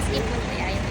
skip po kaya yun.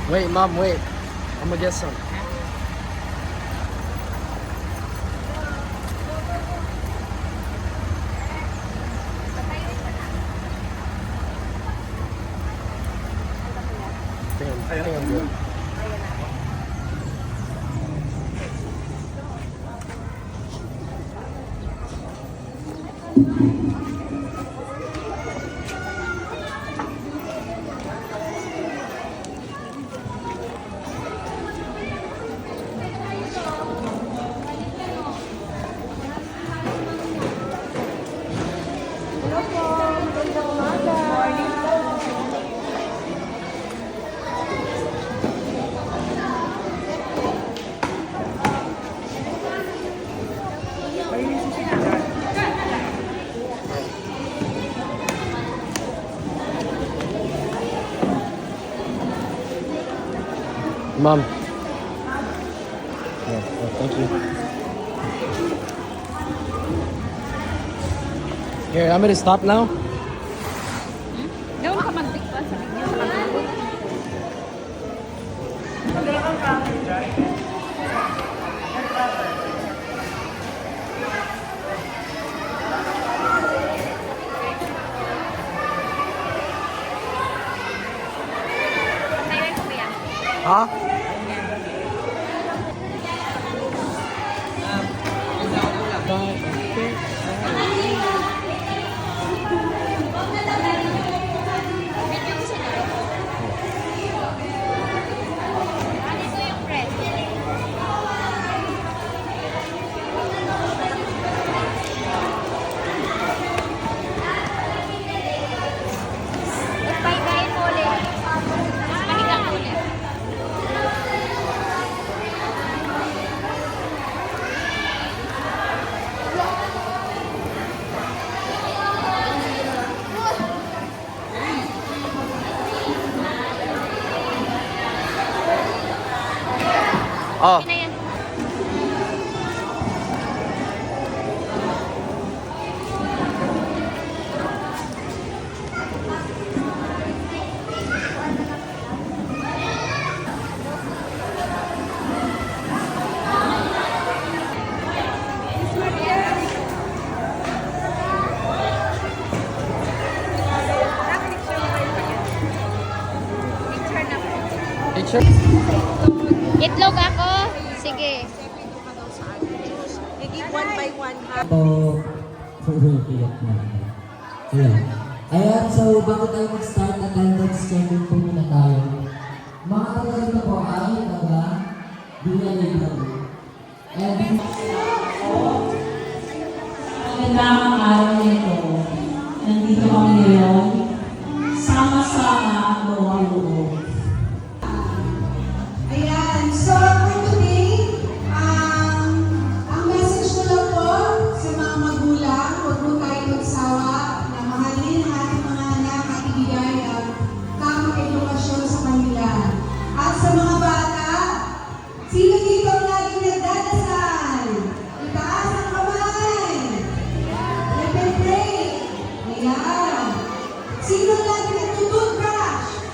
Wait, Mom, wait. I'm gonna get some. I think I'm good. Mom. Yeah, thank you. Here, I'm gonna stop now. Gawin ka mag-tikpa sa kanya sa kanto. Huh? Oh. Picture? Itlog ako. Sige. One by one ha. Ayan. Ayan, so bago tayo mag-start, attendance checking po muna tayo. Mga taga dito po ay taga Binalay. And magandang araw nito. Nandito kami ngayon. Sama-sama ang luwang loob. Ayan, so for today, ang message ko lang po sa mga magulang, huwag mo tayo magsawa na mahalin ang ating mga anak at ibigay ang tamang edukasyon sa kanila. At sa mga bata, sino dito ang laging nagdadasal? Itaas ang kamay. Nagpe-pray. Ayan. Sino ang laging nagtutoothbrush?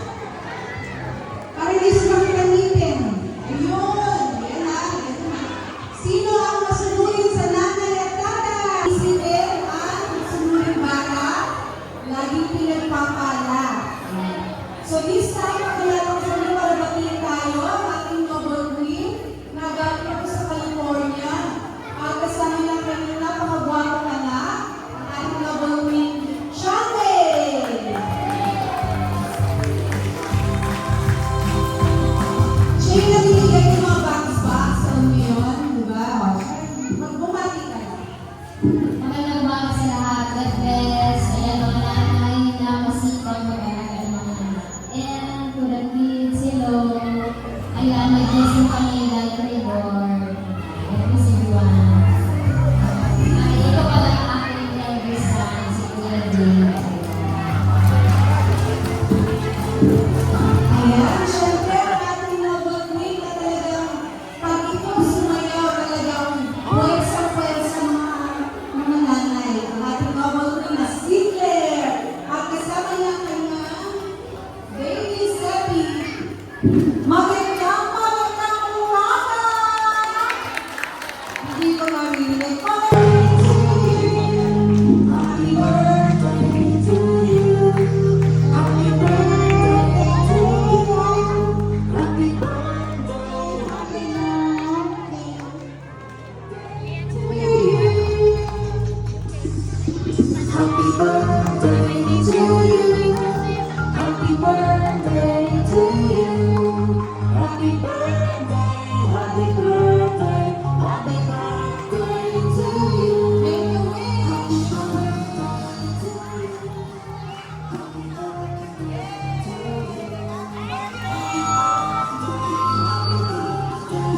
Para hindi sumakit ang ngipin. Ayun. Yan ha. Sino ang masunurin sa nanay at tatay? Isipin ang masunurin bata. Laging pinagpapala. So this time, ako lang sa mga para batiin tayo. Ang ating Noble Queen na galing ako sa California. Kasama lang kanina, pangagwapong anak. Ang ating Noble Queen, Shante! Siya yung nabibigay ng mga box-box. Alam mo yun, di ba? Magbumati tayo. Magandang umaga sa lahat. God bless. Ayan, mga nanay na masipag mag-alaga ng mga anak. And to the kids, hello. Ayan, may blessing kami dahil reward. God bless everyone. Ito pala ang aking youngest son, si Kuya Jay. Ayan, syempre ang ating Noble Queen na talagang pag ito sumayaw talagang puwet sa mga nanay. with Happy birthday to you. Happy birthday to you. Happy birthday, happy birthday to you. Happy birthday to you. Happy birthday to you. Happy birthday, happy birthday, happy birthday to you. Make a wish. Happy birthday to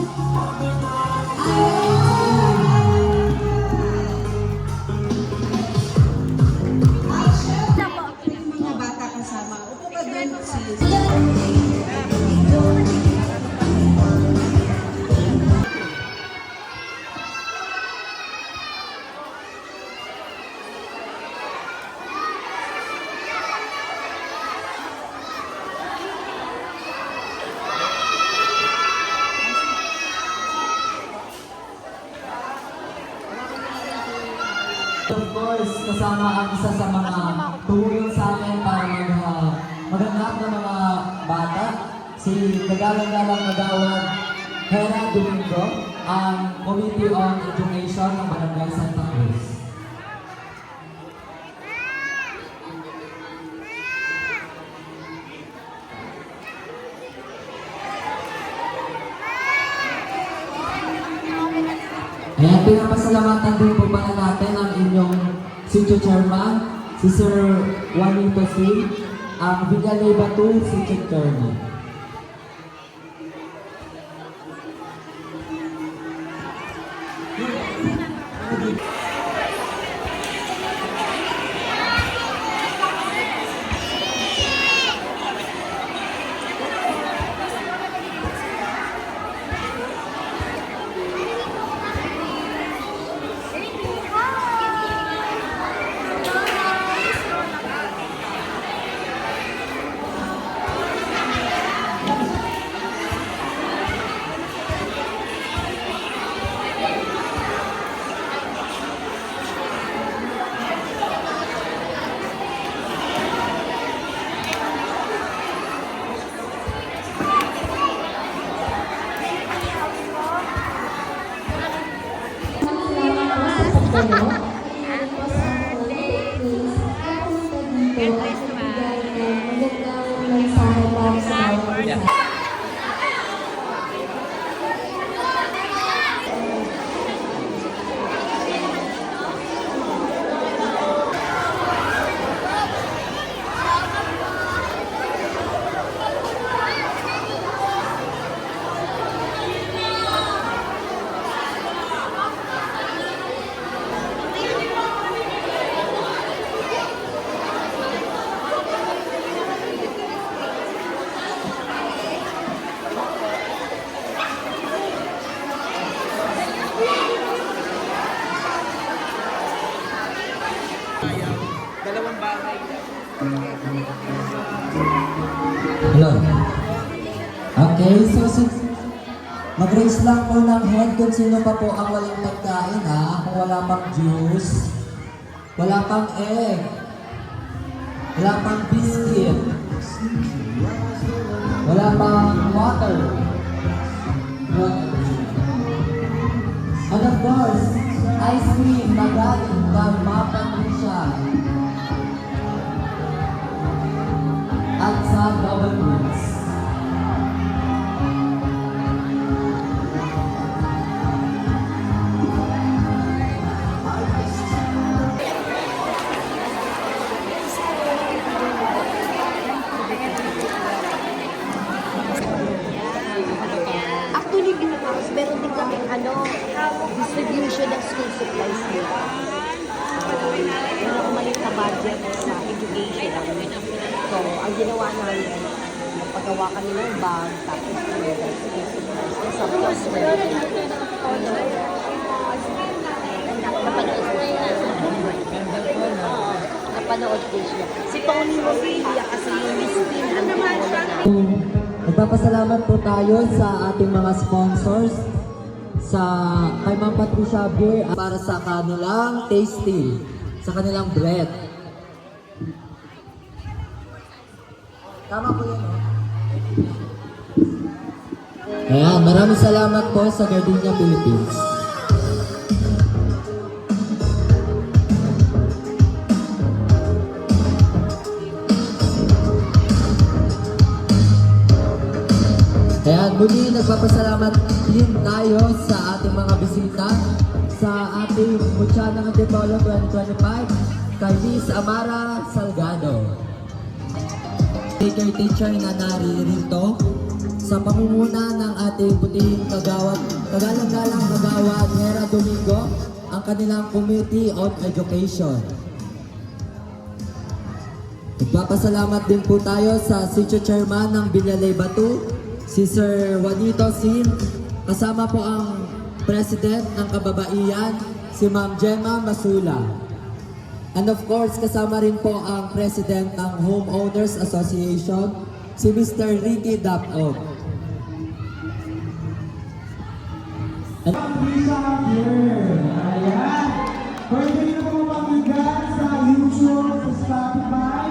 you. Mga bata kasama. Upo ka doon, sis. Of course, kasama ang isa sa mga tumulong sa amin para maghanap ng mga bata, si Kagalang-galang Nagawad Hera Domingo, ang Committee on Education ng Barangay Santa Cruz. Ayan, pinapasalamatan din po pala natin ang inyong Sitio Chairman, si Sir Juanito C., ang Villanueva 2 Sitio Chairman. Hello. Okay, so mag-raise lang po ng head kung sino pa po ang walang pagkain ha. Kung wala pang juice, wala pang egg, wala pang biscuit, wala pang water. And of course, ice cream na galing ng Mapa Malaysia at sa Double Roots. Actually, binatapos, meron din kami distribution ng school supplies nila. Meron akong maliit na budget sa education. So, ang ginawa namin, paggawa kami ng bag, tapos school supplies. So, sabi ko, napanood ko siya. Si Tony Rovilla kasi yung Miss Teen, ang pinula na. Nagpapasalamat po tayo sa ating mga sponsors, sa kay Ma'am Patricia Beer para sa kanilang tasting, sa kanilang bread. Tama po yun, no? Ayan, maraming salamat po sa Gardenia Philippines. Ayan, muli nagpapasalamat din tayo sa ating mga bisita sa ating Muchana Antipolo 2025 kay Miss Amara Salgado. Teacher na naririto sa pamumuna ng ating puting kagalang-galang kagawad Hera Domingo, ang kanilang Committee on Education. Nagpapasalamat din po tayo sa Sitio Chairman ng Binyalay Batu, si Sir Juanito Sim, kasama po ang President ng Kababaihan, si Ma'am Gemma Masula. And of course, kasama rin po ang President ng Homeowners Association, si Mr. Ricky Dapog. Patricia Beer. Ayan. Pwede nyo po makigan sa YouTube, sa Spotify.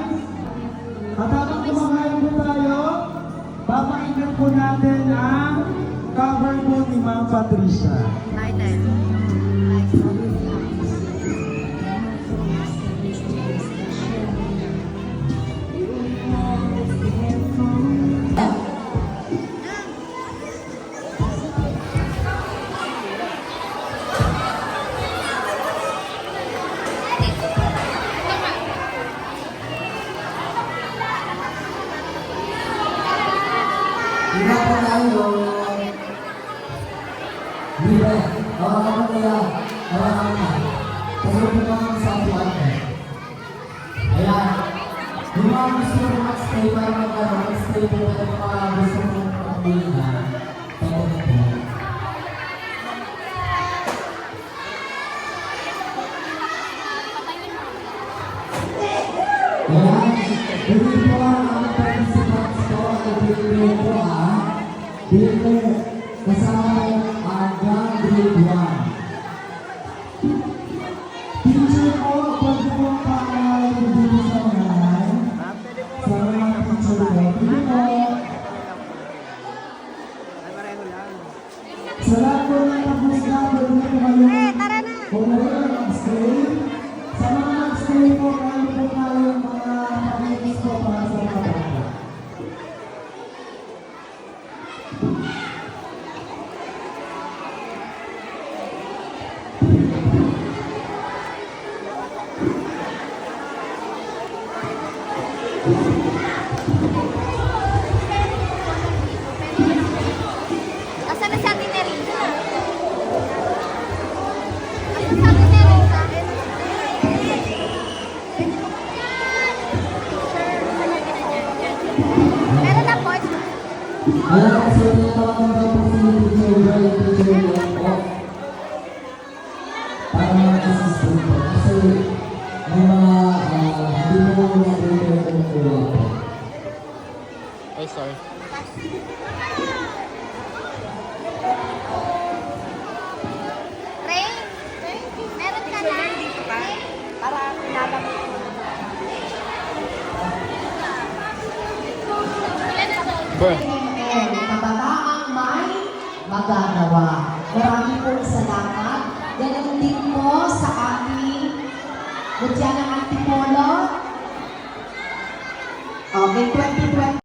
At habang kumakain po tayo, papakinggan po natin ang cover po ni Ma'am Patricia. Iba po tayo. Libre. Hawakan mo kaya. Hawakan mo. Pagod mo naman sa apuan mo. Ayan. Yung mga gusto mo mag-stay para mag-stay po at mga gusto mo mag-stay na. Pagod mo po. Ayan. Hindi po ang mga participants ko at libre po libre. Kasama hanggang grade 1. Teacher po, pwede po pangalan dito sa unahan. Sa mga teacher po. Hindi po. Sa lahat po ng nag-gusta, pwede po kayo pumunta mag-stay. Sa mga mag-stay po, kayo po tayo mga pakilis po para sa mga bata. Asan na si Ate Nerita? Asan si Ate Nerita? Meron na po. Ayan, kasi tinatawagan daw po si teacher Joy, teacher Joy po. Para mag-assist po. Kasi may mga hindi mo na-prepare kung kuha po. Ay, sorry. Ray? Meron ka na? Ray? Para pinapamit ko. Bro. Kabataang may magagawa. Maraming po salamat. Ganun din po sa aming Luciana